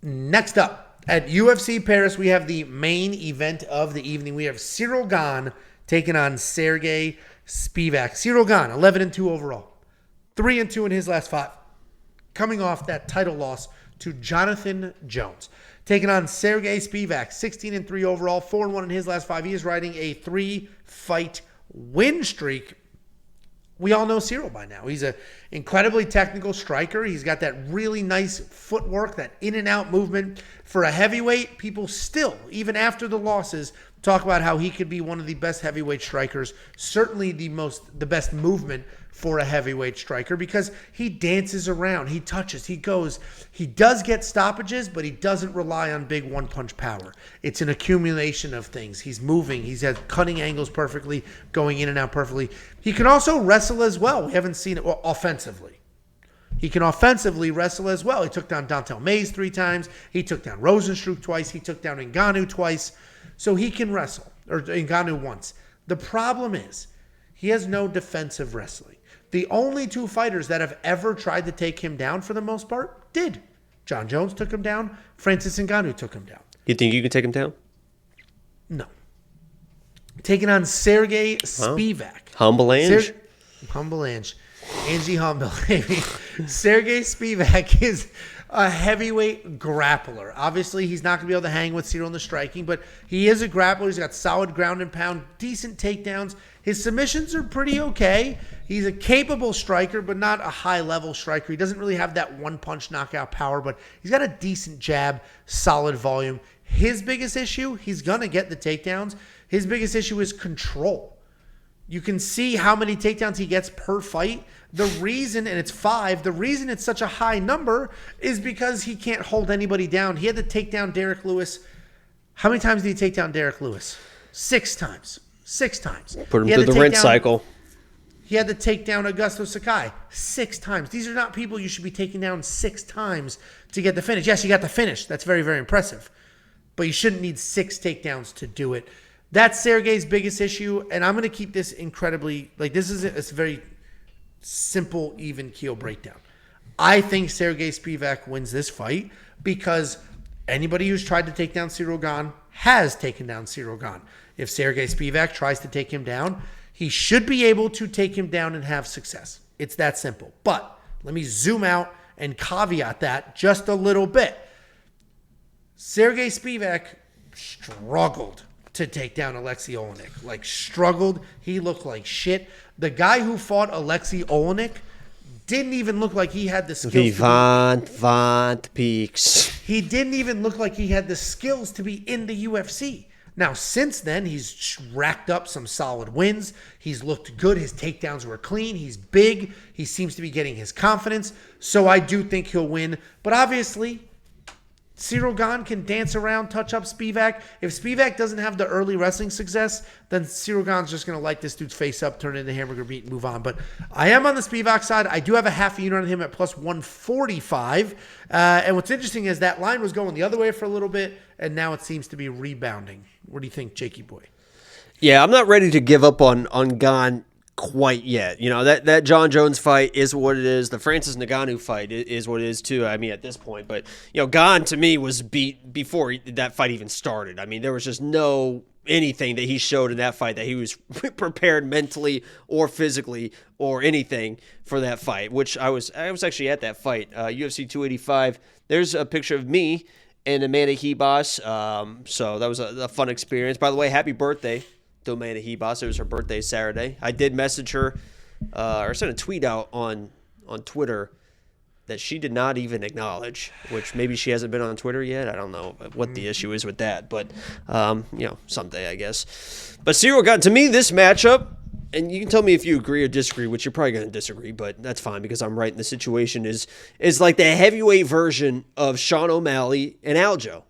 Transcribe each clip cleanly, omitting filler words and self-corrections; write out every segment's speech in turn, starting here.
Next up, at UFC Paris, we have the main event of the evening. We have Ciryl Gane taking on Serghei Spivac. Ciryl Gane, 11-2 overall. 3-2 in his last 5. Coming off that title loss to Jonathan Jones. Taking on Serghei Spivac, 16-3 overall, 4-1 in his last 5. He is riding a 3-fight win streak. We all know Ciryl by now. He's an incredibly technical striker. He's got that really nice footwork, that in and out movement. For a heavyweight, people still, even after the losses, talk about how he could be one of the best heavyweight strikers. Certainly the best movement for a heavyweight striker because he dances around, he touches, he goes. He does get stoppages, but he doesn't rely on big one-punch power. It's an accumulation of things. He's moving. He's at cutting angles perfectly, going in and out perfectly. He can also wrestle as well. We haven't seen it offensively. He can offensively wrestle as well. He took down Dontel Mays 3 times. He took down Rosenstruck twice. He took down Ngannou twice. So he can wrestle, or Ngannou once. The problem is he has no defensive wrestling. The only 2 fighters that have ever tried to take him down for the most part did. John Jones took him down. Francis Ngannou took him down. You think you can take him down? No. Taking on Serghei Spivac. Humble Ange? Humble Ange. Angie Humble, baby. Serghei Spivac is a heavyweight grappler. Obviously, he's not going to be able to hang with Ciryl in the striking, but he is a grappler. He's got solid ground and pound, decent takedowns. His submissions are pretty okay. He's a capable striker, but not a high-level striker. He doesn't really have that one-punch knockout power, but he's got a decent jab, solid volume. His biggest issue, he's going to get the takedowns. His biggest issue is control. You can see how many takedowns he gets per fight. The reason, and it's 5, the reason it's such a high number is because he can't hold anybody down. He had to take down Derek Lewis. How many times did he take down Derek Lewis? 6 times. 6 times. Put him through the rinse cycle. He had to take down Augusto Sakai 6 times. These are not people you should be taking down 6 times to get the finish. Yes, you got the finish. That's very, very impressive. But you shouldn't need 6 takedowns to do it. That's Serghei's biggest issue, and I'm going to keep this incredibly, this is a very simple, even keel breakdown. I think Serghei Spivac wins this fight because anybody who's tried to take down Ciryl Gane has taken down Ciryl Gane. If Serghei Spivac tries to take him down, he should be able to take him down and have success. It's that simple. But let me zoom out and caveat that just a little bit. Serghei Spivac struggled to take down Alexei Olenek. Struggled. He looked like shit. The guy who fought Alexei Olenek didn't even look like he had the skills. Vivant Peaks. He didn't even look like he had the skills to be in the UFC. Now, since then, he's racked up some solid wins. He's looked good. His takedowns were clean. He's big. He seems to be getting his confidence. So I do think he'll win. But obviously, Ciryl Gane can dance around, touch up Spivac. If Spivac doesn't have the early wrestling success, then Ciryl Gane's just going to light this dude's face up, turn it into hamburger meat, and move on. But I am on the Spivac side. I do have a half a unit on him at plus 145. And what's interesting is that line was going the other way for a little bit, and now it seems to be rebounding. What do you think, Jakey boy? Yeah, I'm not ready to give up on Gane quite yet. That John Jones fight is what it is. The Francis Ngannou fight is what it is too. I mean, at this point, but Gane to me was beat before that fight even started. I mean, there was just no anything that he showed in that fight that he was prepared mentally or physically or anything for that fight. Which I was actually at that fight, UFC 285. There's a picture of me and Amanda Hebos. So that was a fun experience. By the way, happy birthday to Amanda Hebos. It was her birthday Saturday. I did message her or sent a tweet out on Twitter that she did not even acknowledge, which maybe she hasn't been on Twitter yet. I don't know what the issue is with that, but someday I guess. But Ciryl Gane, to me, this matchup, and you can tell me if you agree or disagree, which you're probably going to disagree, but that's fine because I'm right in the situation, is like the heavyweight version of Sean O'Malley and Aljo.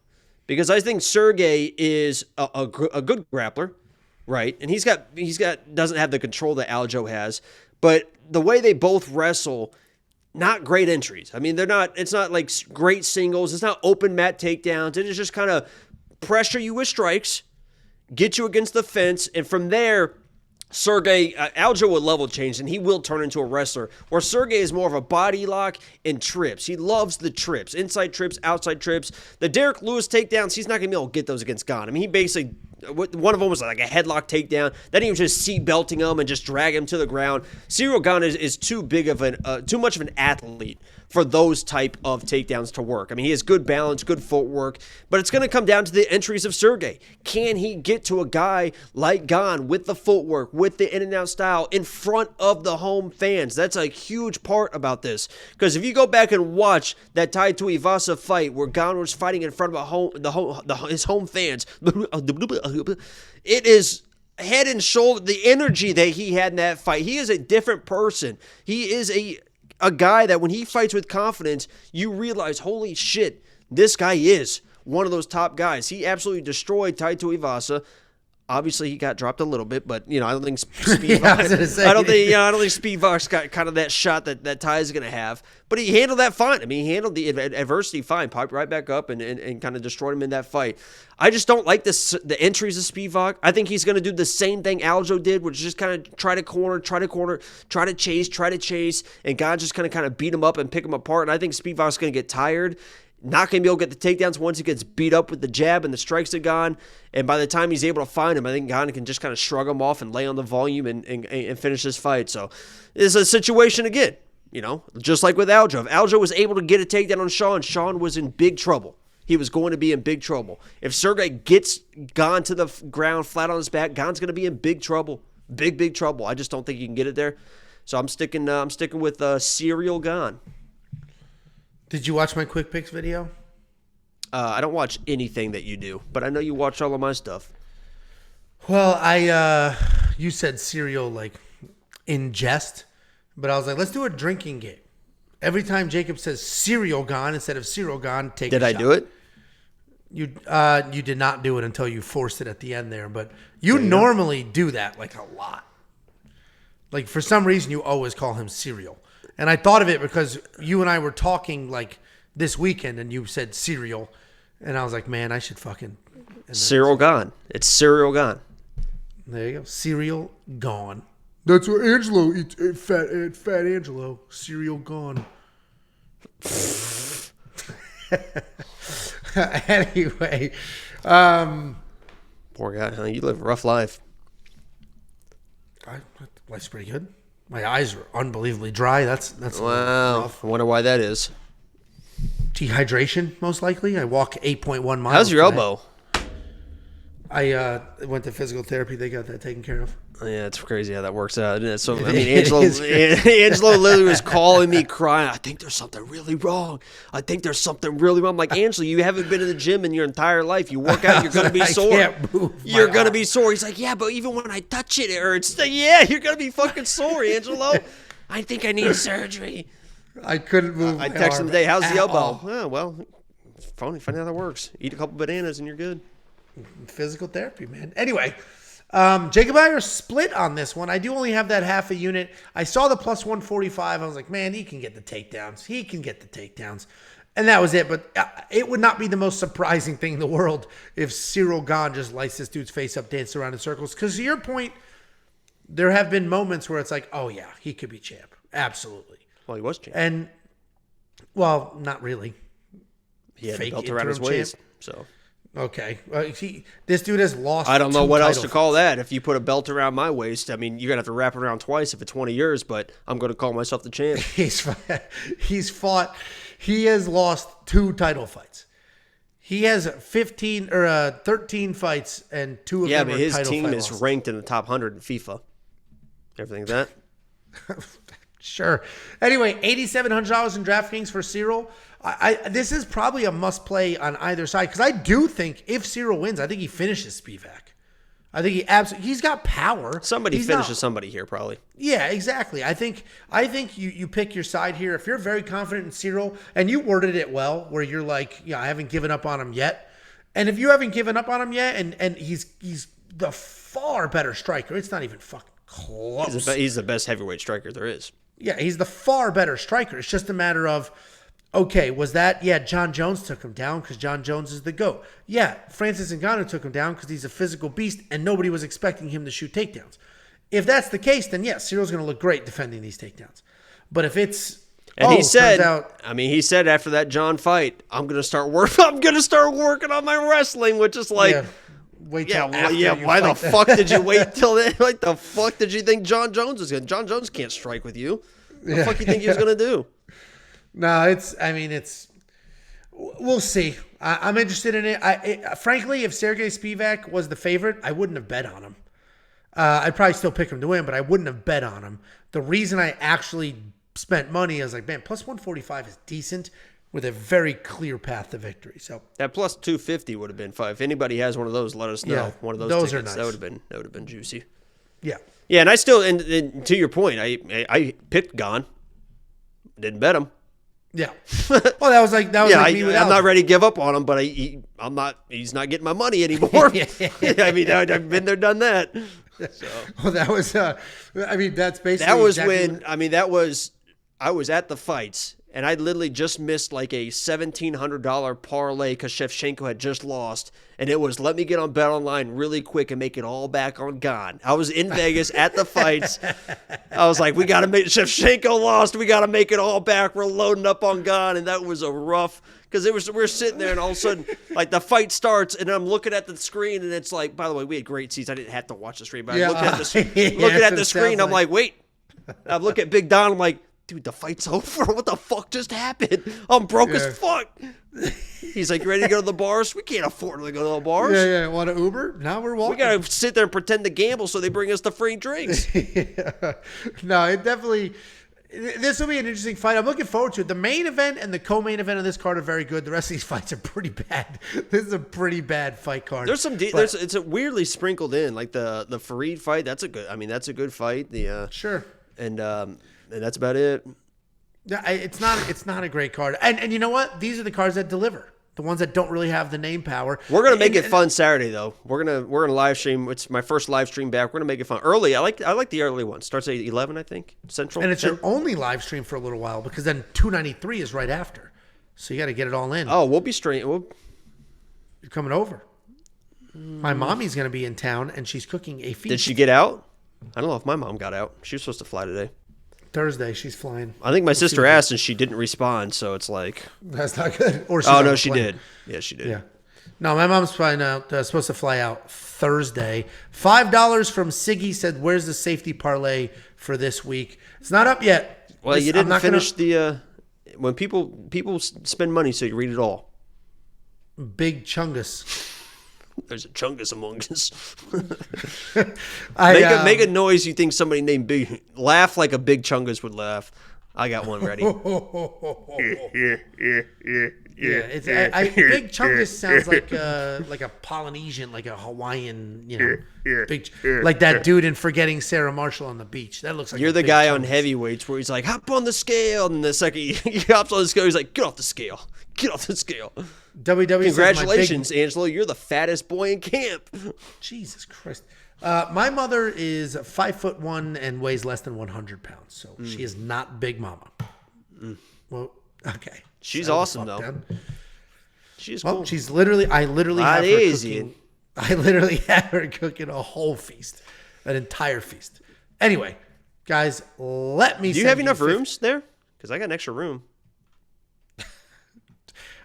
Because I think Serghei is a good grappler. Right, and he's got doesn't have the control that Aljo has, but the way they both wrestle, not great entries. I mean, it's not like great singles. It's not open mat takedowns. It is just kind of pressure you with strikes, get you against the fence, and from there, Serghei, Aljo will level change, and he will turn into a wrestler, where Serghei is more of a body lock and trips. He loves the trips, inside trips, outside trips. The Derek Lewis takedowns, he's not going to be able to get those against Gane. I mean, he basically, one of them was like a headlock takedown. Then he was just seat belting him and just drag him to the ground. Ciryl Gane is too big of too much of an athlete for those type of takedowns to work. I mean, he has good balance, good footwork, but it's going to come down to the entries of Serghei. Can he get to a guy like Gane with the footwork, with the in-and-out style in front of the home fans? That's a huge part about this, because if you go back and watch that Tai Tuivasa fight where Gane was fighting in front of his home fans, it is head and shoulder the energy that he had in that fight. He is a different person. He is a guy that when he fights with confidence, you realize, holy shit, this guy is one of those top guys. He absolutely destroyed Tai Tuivasa. Obviously, he got dropped a little bit, but I don't think Spivac. I don't think Spivac's got kind of that shot that Ty is going to have. But he handled that fine. I mean, he handled the adversity fine, popped right back up and kind of destroyed him in that fight. I just don't like the entries of Spivac. I think he's going to do the same thing Aljo did, which is just kind of try to chase, and God just kind of beat him up and pick him apart. And I think Spivac's going to get tired. Not going to be able to get the takedowns once he gets beat up with the jab and the strikes of Gane. And by the time he's able to find him, I think Gane can just kind of shrug him off and lay on the volume and finish this fight. So it's a situation again, just like with Aljo. If Aljo was able to get a takedown on Sean was in big trouble. He was going to be in big trouble. If Serghei gets Gane to the ground flat on his back, Gane's going to be in big trouble. Big trouble. I just don't think he can get it there. So I'm sticking with Ciryl Gane. Did you watch my quick picks video? I don't watch anything that you do, but I know you watch all of my stuff. Well, you said Ciryl like in jest, but I was like, let's do a drinking game. Every time Jacob says Ciryl Gane instead of Ciryl Gane, take a shot. Did I do it? You did not do it until you forced it at the end there, but you normally do that like a lot. Like for some reason, you always call him Ciryl. And I thought of it because you and I were talking like this weekend and you said cereal. And I was like, man, I should fucking. Ciryl Gane. It's Ciryl Gane. There you go. Ciryl Gane. That's what Angelo eats. Fat Angelo. Ciryl Gane. Anyway. Poor guy, huh? You live a rough life. Life's pretty good. My eyes are unbelievably dry. That's wow. rough. I wonder why that is. Dehydration, most likely. I walk 8.1 miles. How's your today. elbow? I went to physical therapy. They got that taken care of. Yeah, it's crazy how that works out, isn't it? So I mean, Angelo literally was calling me crying. I think there's something really wrong. I'm like, Angelo, you haven't been in the gym in your entire life. You work out, you're going to be sore. You're going to be sore. He's like, yeah, but even when I touch it, it hurts. Like, yeah, you're going to be fucking sore, Angelo. I think I need surgery. I couldn't move. I texted him today. How's the elbow? Oh, well, funny how that works. Eat a couple bananas and you're good. Physical therapy, man. Anyway. Jacob and I are split on this one. I do only have that half a unit. I saw the plus 145. I was like, man, he can get the takedowns. And that was it. But it would not be the most surprising thing in the world if Ciryl Gane just lights this dude's face up, danced around in circles. Because to your point, there have been moments where it's like, oh, yeah, he could be champ. Absolutely. Well, he was champ. And, well, not really. He had the belt around his waist, so... Okay. This dude has lost. I don't know what else to call that. If you put a belt around my waist, I mean, you're going to have to wrap it around twice if it's 20 years, but I'm going to call myself the champ. He has lost 2 title fights. He has 13 fights and 2 of them are title fight losses. Yeah, but his team is ranked in the top 100 in FIFA. Everything that? Sure. Anyway, $8,700 in DraftKings for Ciryl. This is probably a must play on either side because I do think if Ciryl wins, I think he finishes Spivac. I think he's got power. Somebody finishes somebody here probably. Yeah, exactly. I think you pick your side here. If you're very confident in Ciryl and you worded it well, where you're like, I haven't given up on him yet. And if you haven't given up on him yet, and he's the far better striker, it's not even fucking close. He's the best heavyweight striker there is. Yeah, he's the far better striker. It's just a matter of, okay, was that, John Jones took him down because John Jones is the GOAT. Yeah, Francis Ngannou took him down because he's a physical beast and nobody was expecting him to shoot takedowns. If that's the case, then yes, Cyryl's going to look great defending these takedowns. But if it's And he said, turns out, he said after that John fight, I'm gonna start working on my wrestling, which is like, wait till after why the fuck did you wait till then? Like the fuck did you think John Jones was gonna? John Jones can't strike with you. What the fuck you think he was gonna do? No, we'll see. I'm interested in it. Frankly, if Serghei Spivac was the favorite, I wouldn't have bet on him. I'd probably still pick him to win, but I wouldn't have bet on him. The reason I actually spent money, I was like, man, plus 145 is decent with a very clear path to victory. So that plus 250 would have been fine. If anybody has one of those, let us know. Yeah, one of those tickets. are nice. That would have been juicy. Yeah. Yeah, and I still, and to your point, I picked Gane. Didn't bet him. Yeah. Well, that was like me without. I'm not ready to give up on him, but I'm not. He's not getting my money anymore. I've been there, done that. So. Well, that was. That's basically. That was when. I was at the fights, and I literally just missed like a $1,700 parlay because Shevchenko had just lost, and it was let me get on BetOnline really quick and make it all back on Gane. I was in Vegas at the fights. I was like, we got to make Shevchenko lost. We got to make it all back. We're loading up on Gane, and that was a rough because we're sitting there, and all of a sudden, like the fight starts, and I'm looking at the screen, and it's like, by the way, we had great seats. I didn't have to watch the stream, but I'm looking at the screen. I'm like, wait. I look at Big Don. I'm like, dude, the fight's over. What the fuck just happened? I'm broke as fuck. He's like, you ready to go to the bars? We can't afford to go to the bars. Yeah. Want to Uber? Now we're walking. We got to sit there and pretend to gamble so they bring us the free drinks. No, it definitely. This will be an interesting fight. I'm looking forward to it. The main event and the co-main event of this card are very good. The rest of these fights are pretty bad. This is a pretty bad fight card. There's some. It's weirdly sprinkled in, like the Fareed fight. That's a good fight. Sure. And that's about it. Yeah, it's not a great card. And you know what? These are the cards that deliver. The ones that don't really have the name power. We're gonna make it fun Saturday though. We're gonna live stream. It's my first live stream back. We're gonna make it fun early. I like the early one. Starts at 11, I think, Central. And it's your only live stream for a little while because then 293 is right after. So you got to get it all in. Oh, we'll be straight. You're coming over. My mommy's gonna be in town and she's cooking a feast. Did she get out? I don't know if my mom got out. She was supposed to fly today. Thursday, she's flying. I think my sister asked and she didn't respond, so it's like that's not good. Or no, she did. Yeah, she did. Yeah, no, my mom's flying out. Supposed to fly out Thursday. $5 from Siggy said, "Where's the safety parlay for this week?" It's not up yet. Well, you didn't finish the. When people spend money, so you read it all. Big Chungus. There's a chungus among us. Make a noise you think somebody named Big. Laugh like a Big Chungus would laugh. I got one ready. Big Chungus sounds like a Polynesian, like a Hawaiian, big, like that dude in Forgetting Sarah Marshall on the beach. That looks like you're the guy on heavyweights where he's like, hop on the scale, and the second he hops on the scale, he's like, get off the scale. Get off the scale. WWE Congratulations, Angelo. You're the fattest boy in camp. Jesus Christ. My mother is 5'1" and weighs less than 100 pounds, so she is not Big Mama. Well, okay. She's awesome though. She's cool. She's literally. I literally have her cooking a whole feast, an entire feast. Anyway, guys, let me. Do you have enough rooms there? Because I got an extra room.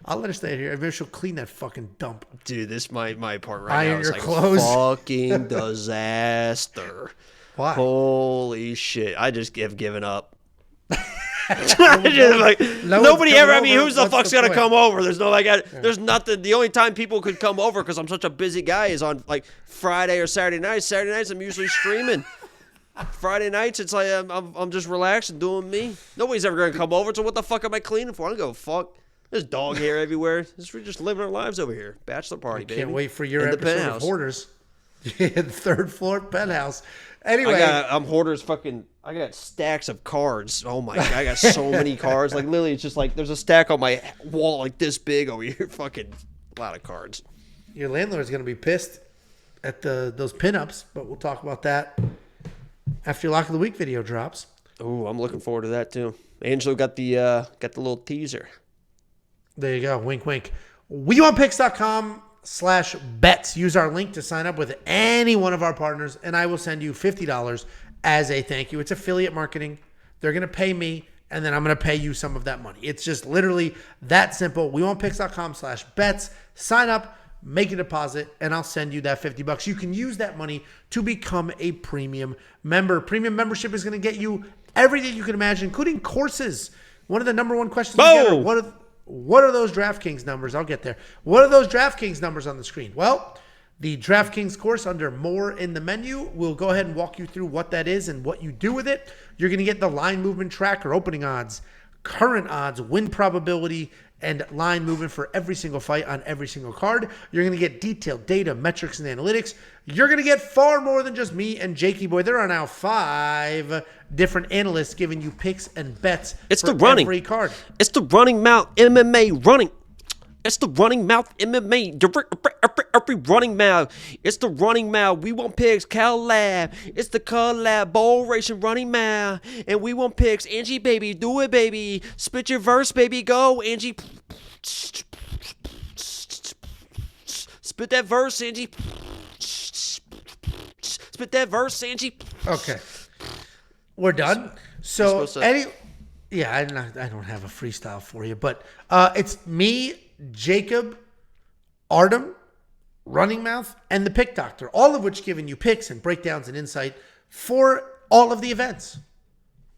I'll let her stay here. Maybe she'll clean that fucking dump. Dude, this my part right now is like clothes. Fucking disaster. Why? Holy shit! I just have given up. Nobody ever. I mean, who's the fuck's gonna come over? There's no there's nothing. The only time people could come over because I'm such a busy guy is on like Friday or Saturday nights. Saturday nights I'm usually streaming. Friday nights it's like I'm just relaxing doing me. Nobody's ever gonna come over. So what the fuck am I cleaning for? I don't go fuck. There's dog hair everywhere. We're just living our lives over here. Bachelor party, baby. Can't wait for your episode of Hoarders. Third floor penthouse. Anyway, I'm Hoarders fucking. I got stacks of cards. Oh my god, I got so many cards. Like literally, it's just like there's a stack on my wall like this big over here. Fucking a lot of cards. Your landlord's gonna be pissed at those pinups, but we'll talk about that after your Lock of the Week video drops. Oh, I'm looking forward to that too. Angelo got the little teaser. There you go. Wink, wink. WeWantPicks.com. bettopenly.com/bets. Use our link to sign up with any one of our partners, and I will send you $50 as a thank you. It's affiliate marketing. They're going to pay me, and then I'm going to pay you some of that money. It's just literally that simple. WeWantPicks.com/bets. Sign up, make a deposit, and I'll send you that $50. You can use that money to become a premium member. Premium membership is going to get you everything you can imagine, including courses. One of the number one questions we get are, what are those DraftKings numbers? I'll get there. What are those DraftKings numbers on the screen? Well, the DraftKings course under More in the menu will go ahead and walk you through what that is and what you do with it. You're going to get the line movement tracker, opening odds, current odds, win probability, and line movement for every single fight on every single card. You're going to get detailed data, metrics, and analytics. You're going to get far more than just me and Jakey Boy. There are now 5 different analysts giving you picks and bets for every card. It's the running mouth MMA running. It's the running mouth MMA. Every running mouth. It's the running mouth. We want picks. Collab. It's the collaboration running mouth. And we want picks. Angie, baby. Do it, baby. Spit your verse, baby. Go, Angie. Spit that verse, Angie. Spit that verse, Angie. Okay. We're done. So, I don't have a freestyle for you, but it's me, Jacob, Artem, Running Mouth, and the Pick Doctor, all of which giving you picks and breakdowns and insight for all of the events.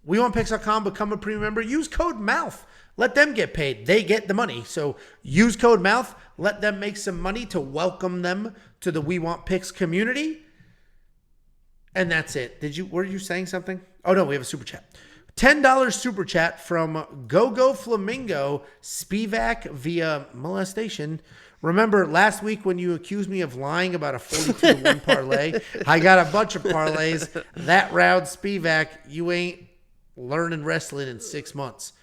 WeWantPicks.com, become a premium member. Use code MOUTH. Let them get paid. They get the money. So use code MOUTH. Let them make some money to welcome them to the We Want Picks community. And that's it. Were you saying something? Oh, no, we have a super chat. $10 super chat from Go Flamingo Spivac via molestation. Remember last week when you accused me of lying about a 42-1 parlay? I got a bunch of parlays. That round, Spivac, you ain't learning wrestling in 6 months.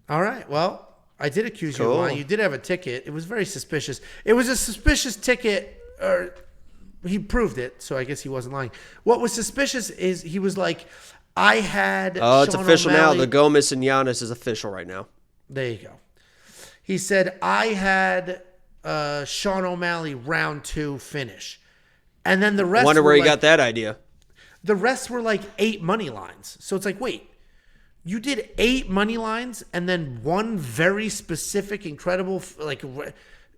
All right, well, I did accuse you of lying. You did have a ticket. It was very suspicious. It was a suspicious ticket, or he proved it, so I guess he wasn't lying. What was suspicious is he was like, I had it's official now. The Gomez and Giannis is official right now. There you go. He said, I had Sean O'Malley round 2 finish. And then the rest wonder where he got that idea. The rest were like 8 money lines. So it's like, wait, you did 8 money lines and then one very specific, incredible,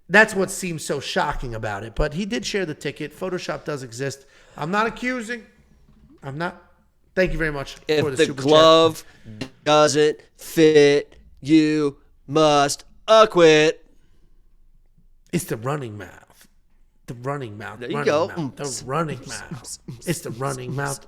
that's what seems so shocking about it. But he did share the ticket. Photoshop does exist. I'm not accusing. I'm not. Thank you very much for the super chat. If the glove doesn't fit, you must acquit. It's the running mouth. The running mouth. There you go. The running mouth. It's the running mouth.